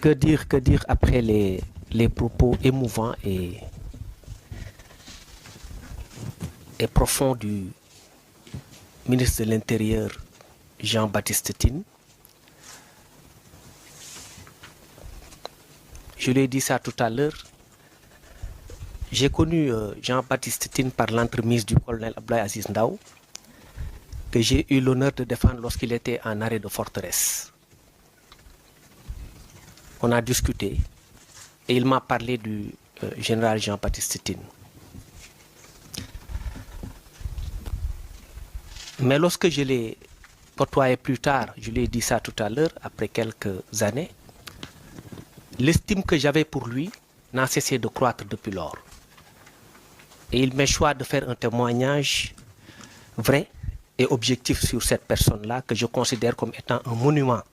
Que dire après les propos émouvants et profonds du ministre de l'Intérieur, Jean-Baptiste Tine. Je lui ai dit ça tout à l'heure. J'ai connu Jean-Baptiste Tine par l'entremise du colonel Abdoulaye Aziz Ndao, que j'ai eu l'honneur de défendre lorsqu'il était en arrêt de forteresse. On a discuté et il m'a parlé du général Jean-Baptiste Tine. Mais lorsque je l'ai côtoyé plus tard, je lui ai dit ça tout à l'heure, après quelques années, l'estime que j'avais pour lui n'a cessé de croître depuis lors. Et il m'est choisi de faire un témoignage vrai et objectif sur cette personne-là que je considère comme étant un monument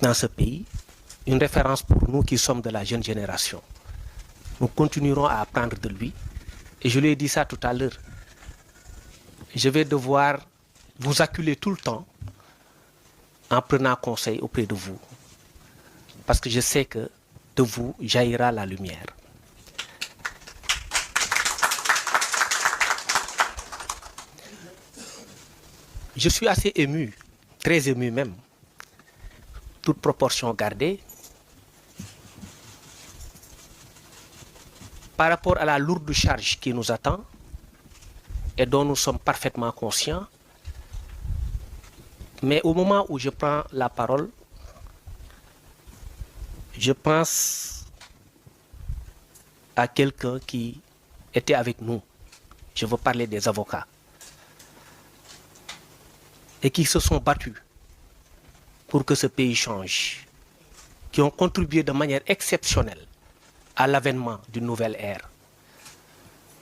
dans ce pays, une référence pour nous qui sommes de la jeune génération. Nous continuerons à apprendre de lui. Et je lui ai dit ça tout à l'heure. Je vais devoir vous acculer tout le temps en prenant conseil auprès de vous. Parce que je sais que de vous jaillira la lumière. Je suis assez ému, très ému même, toute proportion gardée, par rapport à la lourde charge qui nous attend et dont nous sommes parfaitement conscients. Mais au moment où je prends la parole, je pense à quelqu'un qui était avec nous. Je veux parler des avocats. Et qui se sont battus pour que ce pays change. Qui ont contribué de manière exceptionnelle à l'avènement d'une nouvelle ère.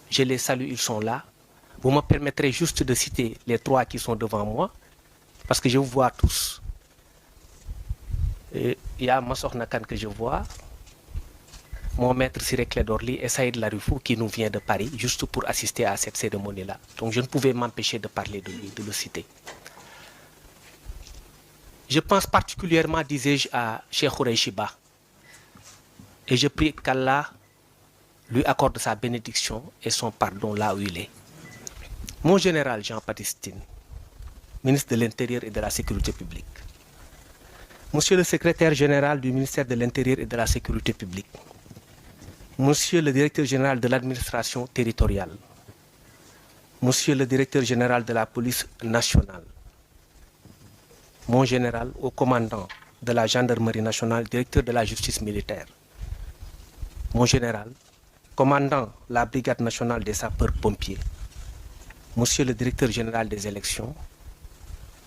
Je les salue, ils sont là. Vous me permettrez juste de citer les trois qui sont devant moi, parce que je vous vois tous. Il y a Massor Nakan que je vois, mon maître Siré Clédorli et Saïd Larifou qui nous vient de Paris, juste pour assister à cette cérémonie-là. Donc je ne pouvais m'empêcher de parler de lui, de le citer. Je pense particulièrement, disais-je, à Cheikh Khoureyshiba. Et je prie qu'Allah lui accorde sa bénédiction et son pardon là où il est. Mon général Jean-Baptiste Tine, ministre de l'Intérieur et de la Sécurité publique. Monsieur le secrétaire général du ministère de l'Intérieur et de la Sécurité publique. Monsieur le directeur général de l'administration territoriale. Monsieur le directeur général de la police nationale. Mon général au commandant de la gendarmerie nationale, directeur de la justice militaire. Mon général, commandant la brigade nationale des sapeurs-pompiers, monsieur le directeur général des élections,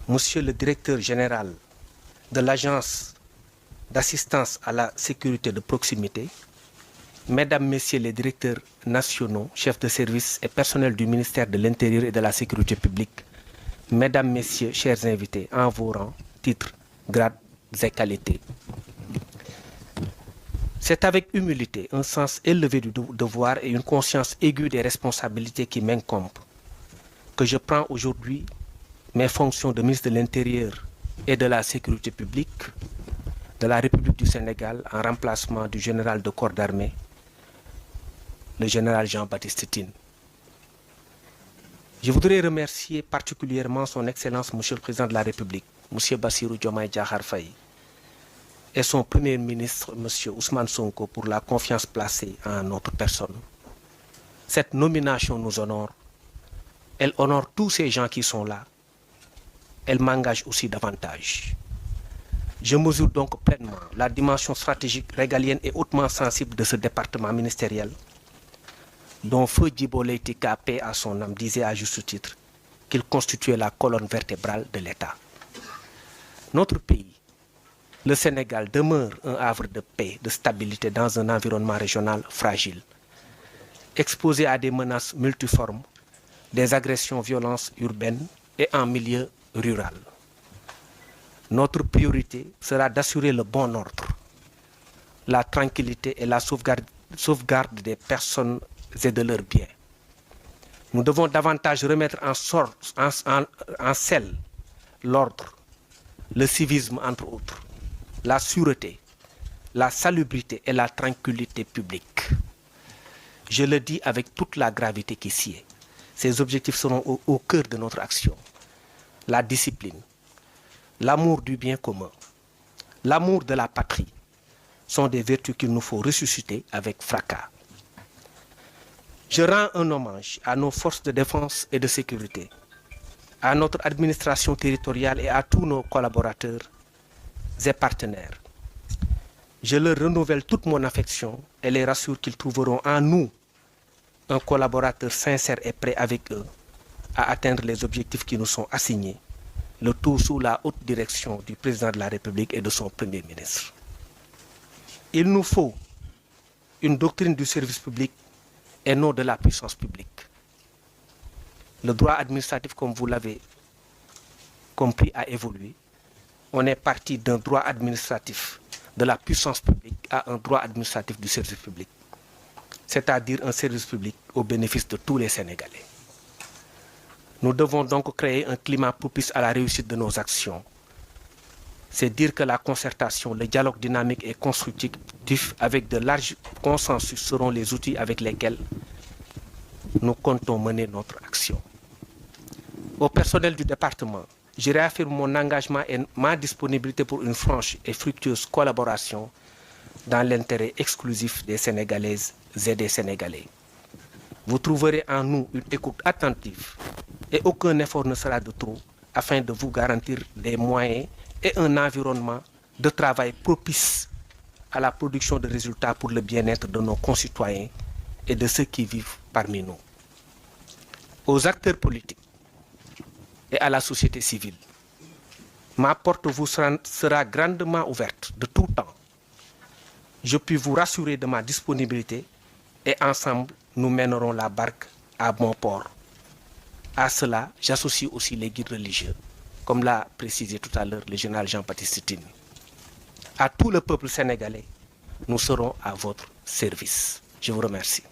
monsieur le directeur général de l'agence d'assistance à la sécurité de proximité, mesdames, messieurs les directeurs nationaux, chefs de service et personnels du ministère de l'Intérieur et de la Sécurité publique, mesdames, messieurs, chers invités, en vos rangs, titres, grades et qualités. C'est avec humilité, un sens élevé du devoir et une conscience aiguë des responsabilités qui m'incombent que je prends aujourd'hui mes fonctions de ministre de l'Intérieur et de la Sécurité publique de la République du Sénégal en remplacement du général de corps d'armée, le général Jean-Baptiste Tine. Je voudrais remercier particulièrement son Excellence, Monsieur le Président de la République, Monsieur Bassirou Diomaye Diakhar Faye, et son Premier ministre, M. Ousmane Sonko, pour la confiance placée en notre personne. Cette nomination nous honore. Elle honore tous ces gens qui sont là. Elle m'engage aussi davantage. Je mesure donc pleinement la dimension stratégique, régalienne et hautement sensible de ce département ministériel, dont Feu Djibo Leyti Ka, paix à son âme, disait à juste titre qu'il constituait la colonne vertébrale de l'État. Notre pays, le Sénégal, demeure un havre de paix, de stabilité dans un environnement régional fragile, exposé à des menaces multiformes, des agressions, violences urbaines et en milieu rural. Notre priorité sera d'assurer le bon ordre, la tranquillité et la sauvegarde des personnes et de leurs biens. Nous devons davantage remettre en selle l'ordre, le civisme entre autres, la sûreté, la salubrité et la tranquillité publique. Je le dis avec toute la gravité qui s'y est. Ces objectifs seront au cœur de notre action. La discipline, l'amour du bien commun, l'amour de la patrie sont des vertus qu'il nous faut ressusciter avec fracas. Je rends un hommage à nos forces de défense et de sécurité, à notre administration territoriale et à tous nos collaborateurs et partenaires. Je leur renouvelle toute mon affection et les rassure qu'ils trouveront en nous un collaborateur sincère et prêt avec eux à atteindre les objectifs qui nous sont assignés, le tout sous la haute direction du président de la République et de son Premier ministre. Il nous faut une doctrine du service public et non de la puissance publique. Le droit administratif, comme vous l'avez compris, a évolué. On est parti d'un droit administratif de la puissance publique à un droit administratif du service public, c'est-à-dire un service public au bénéfice de tous les Sénégalais. Nous devons donc créer un climat propice à la réussite de nos actions. C'est dire que la concertation, le dialogue dynamique et constructif avec de larges consensus seront les outils avec lesquels nous comptons mener notre action. Au personnel du département, je réaffirme mon engagement et ma disponibilité pour une franche et fructueuse collaboration dans l'intérêt exclusif des Sénégalaises et des Sénégalais. Vous trouverez en nous une écoute attentive et aucun effort ne sera de trop afin de vous garantir des moyens et un environnement de travail propice à la production de résultats pour le bien-être de nos concitoyens et de ceux qui vivent parmi nous. Aux acteurs politiques et à la société civile, ma porte vous sera grandement ouverte de tout temps. Je puis vous rassurer de ma disponibilité et ensemble, nous mènerons la barque à bon port. À cela, j'associe aussi les guides religieux, comme l'a précisé tout à l'heure le général Jean-Baptiste Tine. À tout le peuple sénégalais, nous serons à votre service. Je vous remercie.